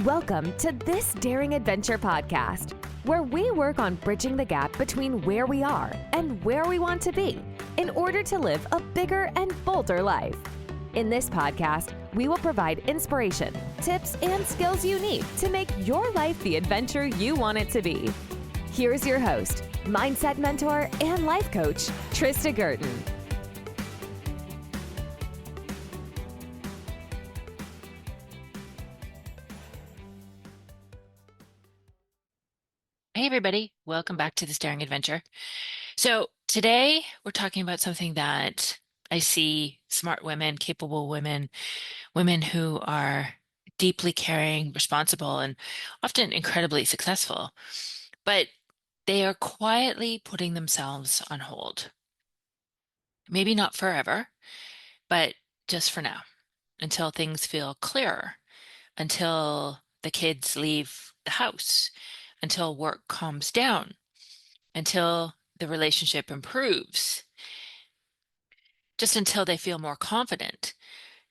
Welcome to This Daring Adventure podcast, where we work on bridging the gap between where we are and where we want to be in order to live a bigger and bolder life. In this podcast, we will provide inspiration, tips, and skills you need to make your life the adventure you want it to be. Here's your host, mindset mentor, and life coach, Trista Gurton. Hey everybody, welcome back to This Daring Adventure. So today we're talking about something that I see smart women, capable women, women who are deeply caring, responsible, and often incredibly successful, but they are quietly putting themselves on hold. Maybe not forever, but just for now, until things feel clearer, until the kids leave the house, until work calms down, until the relationship improves, just until they feel more confident,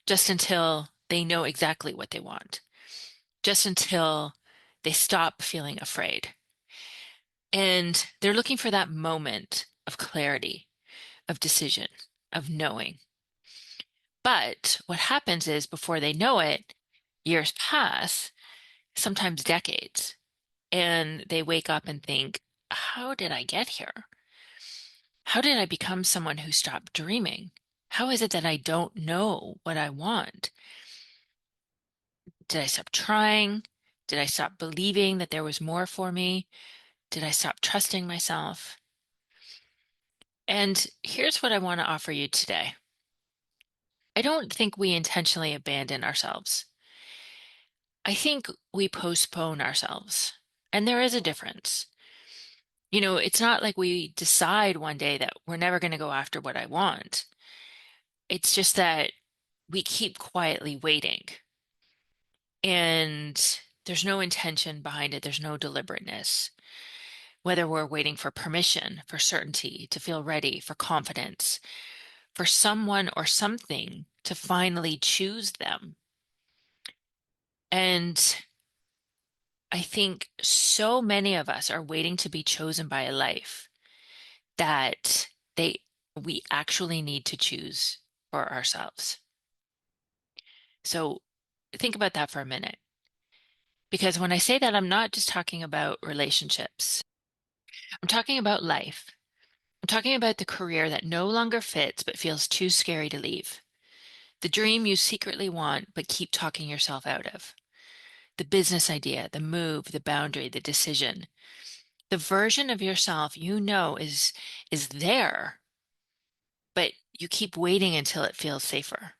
just until they know exactly what they want, just until they stop feeling afraid. And they're looking for that moment of clarity, of decision, of knowing. But what happens is before they know it, years pass, sometimes decades, and they wake up and think, how did I get here? How did I become someone who stopped dreaming? How is it that I don't know what I want? Did I stop trying? Did I stop believing that there was more for me? Did I stop trusting myself? And here's what I want to offer you today. I don't think we intentionally abandon ourselves. I think we postpone ourselves. And there is a difference. You know, it's not like we decide one day that we're never going to go after what I want. It's just that we keep quietly waiting. And there's no intention behind it. There's no deliberateness. Whether we're waiting for permission, for certainty, to feel ready, for confidence, for someone or something to finally choose them. And I think so many of us are waiting to be chosen by a life that we actually need to choose for ourselves. So think about that for a minute. Because when I say that, I'm not just talking about relationships. I'm talking about life. I'm talking about the career that no longer fits but feels too scary to leave. The dream you secretly want but keep talking yourself out of. The business idea, the move, the boundary, the decision. The version of yourself you know is there, but you keep waiting until it feels safer.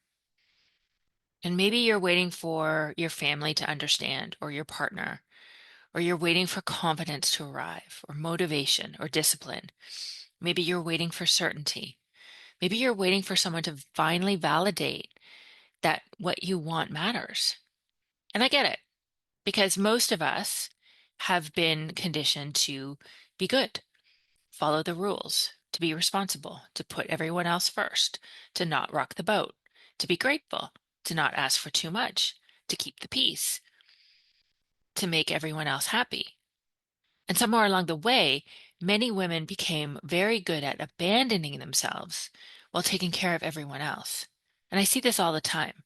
And maybe you're waiting for your family to understand, or your partner, or you're waiting for confidence to arrive, or motivation, or discipline. Maybe you're waiting for certainty. Maybe you're waiting for someone to finally validate that what you want matters. And I get it, because most of us have been conditioned to be good, follow the rules, to be responsible, to put everyone else first, to not rock the boat, to be grateful, to not ask for too much, to keep the peace, to make everyone else happy. And somewhere along the way, many women became very good at abandoning themselves while taking care of everyone else. And I see this all the time,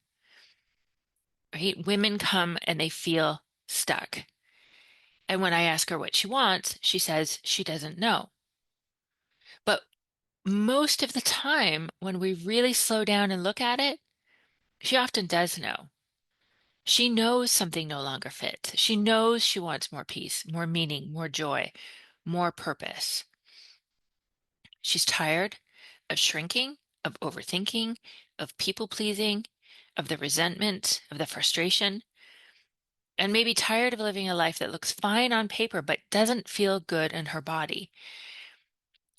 right? Women come and they feel stuck. And when I ask her what she wants, she says she doesn't know. But most of the time, when we really slow down and look at it, she often does know. She knows something no longer fits. She knows she wants more peace, more meaning, more joy, more purpose. She's tired of shrinking, of overthinking, of people pleasing, of the resentment, of the frustration, and maybe tired of living a life that looks fine on paper but doesn't feel good in her body.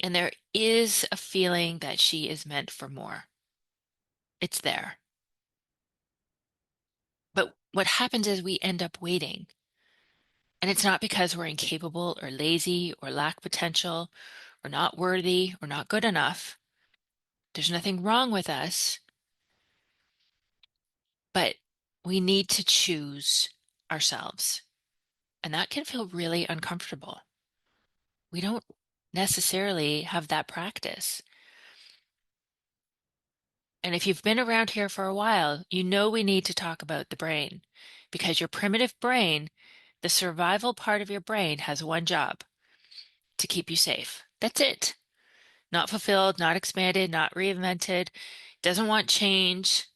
And there is a feeling that she is meant for more. It's there. But what happens is we end up waiting. And it's not because we're incapable or lazy or lack potential or not worthy or not good enough. There's nothing wrong with us, but we need to choose ourselves. And that can feel really uncomfortable. We don't necessarily have that practice. And if you've been around here for a while, you know we need to talk about the brain, because your primitive brain, the survival part of your brain, has one job: to keep you safe. That's it. Not fulfilled, not expanded, not reinvented, doesn't want change,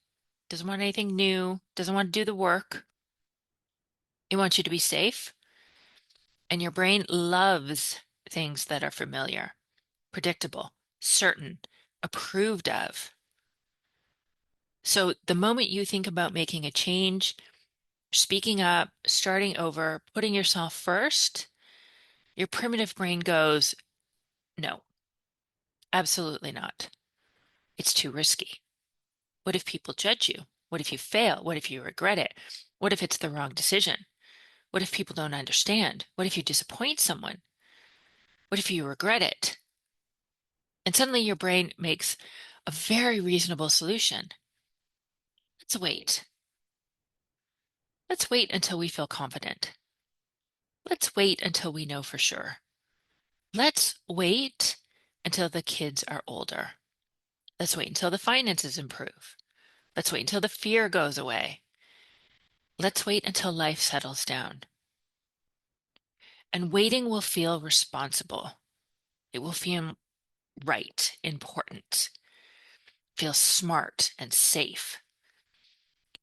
doesn't want anything new, doesn't want to do the work. It wants you to be safe. And your brain loves things that are familiar, predictable, certain, approved of. So the moment you think about making a change, speaking up, starting over, putting yourself first, your primitive brain goes, no, absolutely not. It's too risky. What if people judge you? What if you fail? What if you regret it? What if it's the wrong decision? What if people don't understand? What if you disappoint someone? What if you regret it? And suddenly your brain makes a very reasonable solution. Let's wait. Let's wait until we feel confident. Let's wait until we know for sure. Let's wait until the kids are older. Let's wait until the finances improve. Let's wait until the fear goes away. Let's wait until life settles down. And waiting will feel responsible. It will feel right, important, feel smart and safe.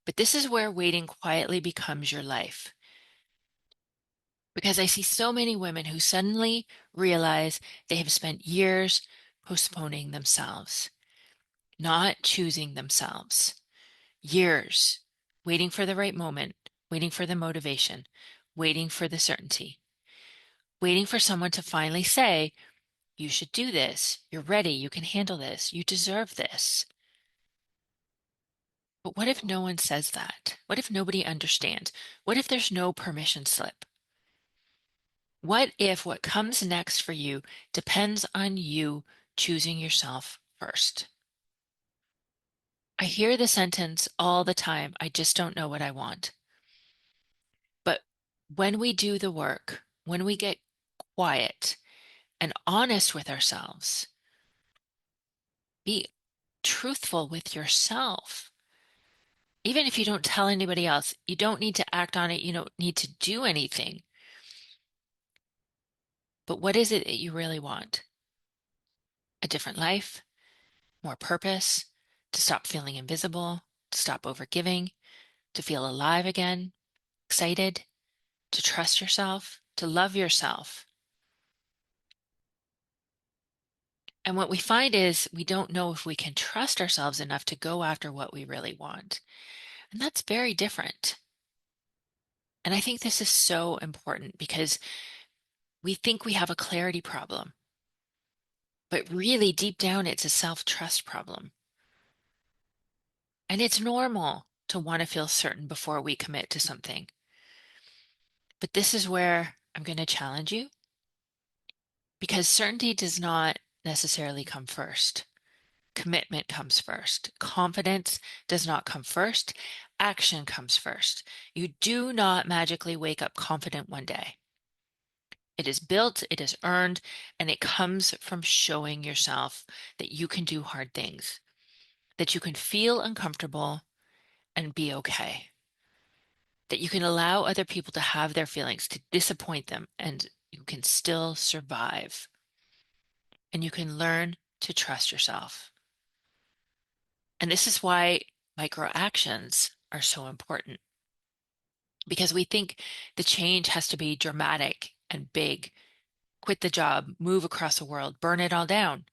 But this is where waiting quietly becomes your life. Because I see so many women who suddenly realize they have spent years postponing themselves, not choosing themselves. Years waiting for the right moment, waiting for the motivation, waiting for the certainty, waiting for someone to finally say, you should do this. You're ready. You can handle this. You deserve this. But what if no one says that? What if nobody understands? What if there's no permission slip? What if what comes next for you depends on you choosing yourself first? I hear the sentence all the time, I just don't know what I want. But when we do the work, when we get quiet and honest with ourselves, be truthful with yourself. Even if you don't tell anybody else, you don't need to act on it. You don't need to do anything. But what is it that you really want? A different life, more purpose, to stop feeling invisible, to stop overgiving, to feel alive again, excited, to trust yourself, to love yourself. And what we find is we don't know if we can trust ourselves enough to go after what we really want. And that's very different. And I think this is so important because we think we have a clarity problem, but really deep down, it's a self-trust problem. And it's normal to want to feel certain before we commit to something. But this is where I'm going to challenge you, because certainty does not necessarily come first. Commitment comes first. Confidence does not come first. Action comes first. You do not magically wake up confident one day. It is built, it is earned, and it comes from showing yourself that you can do hard things, that you can feel uncomfortable and be okay, that you can allow other people to have their feelings, to disappoint them, and you can still survive. And you can learn to trust yourself. And this is why micro actions are so important, because we think the change has to be dramatic and big. Quit the job, move across the world, burn it all down.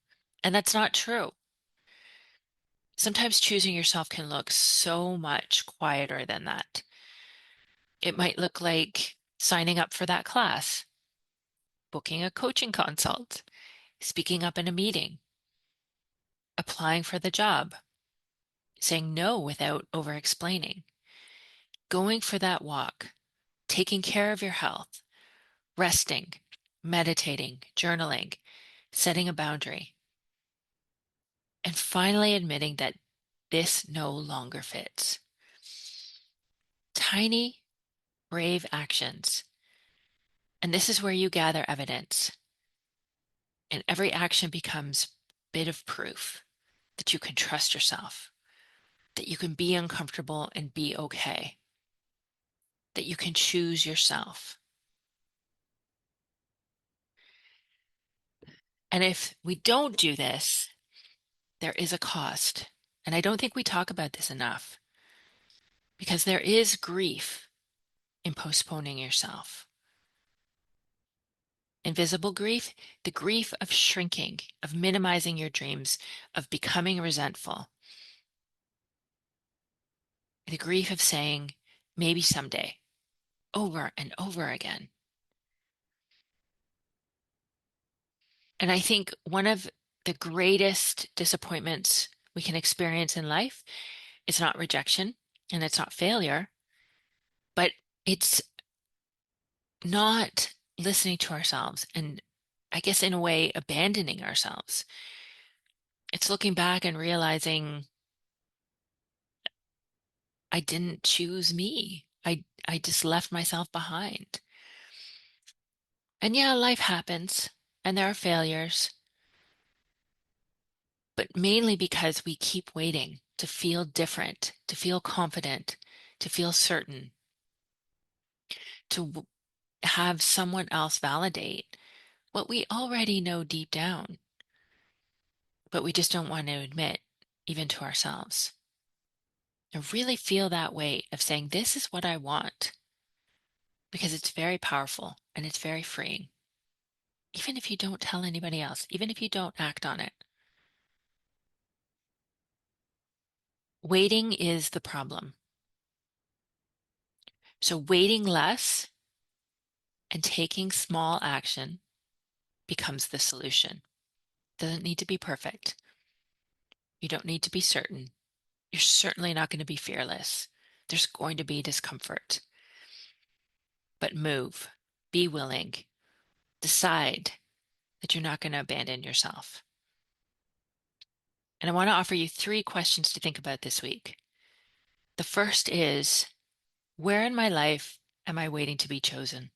And that's not true. Sometimes choosing yourself can look so much quieter than that. It might look like signing up for that class, booking a coaching consult, speaking up in a meeting, applying for the job, saying no without over explaining, going for that walk, taking care of your health, resting, meditating, journaling, setting a boundary, and finally admitting that this no longer fits. Tiny, brave actions. And this is where you gather evidence. And every action becomes a bit of proof that you can trust yourself, that you can be uncomfortable and be okay, that you can choose yourself. And if we don't do this, there is a cost. And I don't think we talk about this enough because there is grief in postponing yourself. Invisible grief, the grief of shrinking, of minimizing your dreams, of becoming resentful. The grief of saying, maybe someday, over and over again. And I think one of the greatest disappointments we can experience in life is not rejection and it's not failure, but it's not listening to ourselves and, I guess, in a way, abandoning ourselves. It's looking back and realizing I didn't choose me. I just left myself behind. And yeah, life happens and there are failures, but mainly because we keep waiting to feel different, to feel confident, to feel certain, to have someone else validate what we already know deep down, but we just don't want to admit, even to ourselves. And really feel that weight of saying, this is what I want, because it's very powerful and it's very freeing. Even if you don't tell anybody else, even if you don't act on it. Waiting is the problem. So waiting less and taking small action becomes the solution. Doesn't need to be perfect. You don't need to be certain. You're certainly not going to be fearless. There's going to be discomfort. But move, be willing, decide that you're not going to abandon yourself. And I want to offer you 3 questions to think about this week. The first is, where in my life am I waiting to be chosen?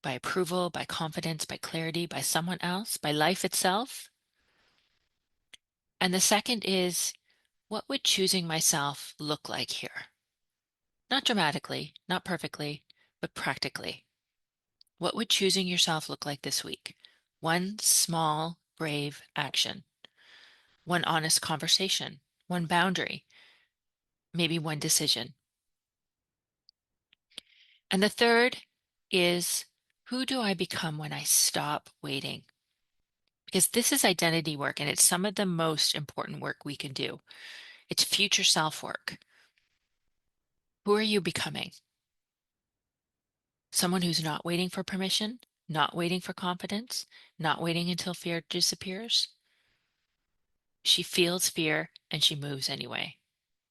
By approval, by confidence, by clarity, by someone else, by life itself? And the second is, what would choosing myself look like here? Not dramatically, not perfectly, but practically. What would choosing yourself look like this week? One small, brave action, one honest conversation, one boundary, maybe one decision. And the third is, who do I become when I stop waiting? Because this is identity work and it's some of the most important work we can do. It's future self work. Who are you becoming? Someone who's not waiting for permission, not waiting for confidence, not waiting until fear disappears. She feels fear and she moves anyway.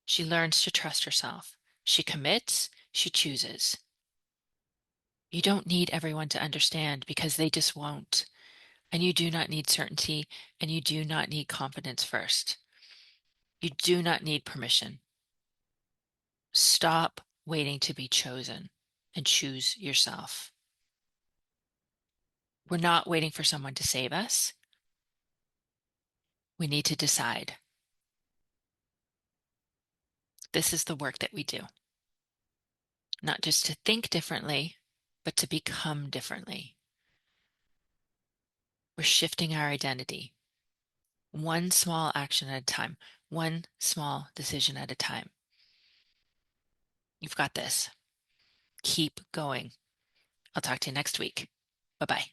She learns to trust herself. She commits, she chooses. You don't need everyone to understand because they just won't. And you do not need certainty and you do not need confidence first. You do not need permission. Stop waiting to be chosen and choose yourself. We're not waiting for someone to save us. We need to decide. This is the work that we do. Not just to think differently, but to become differently. We're shifting our identity. One small action at a time, one small decision at a time. You've got this. Keep going. I'll talk to you next week. Bye-bye.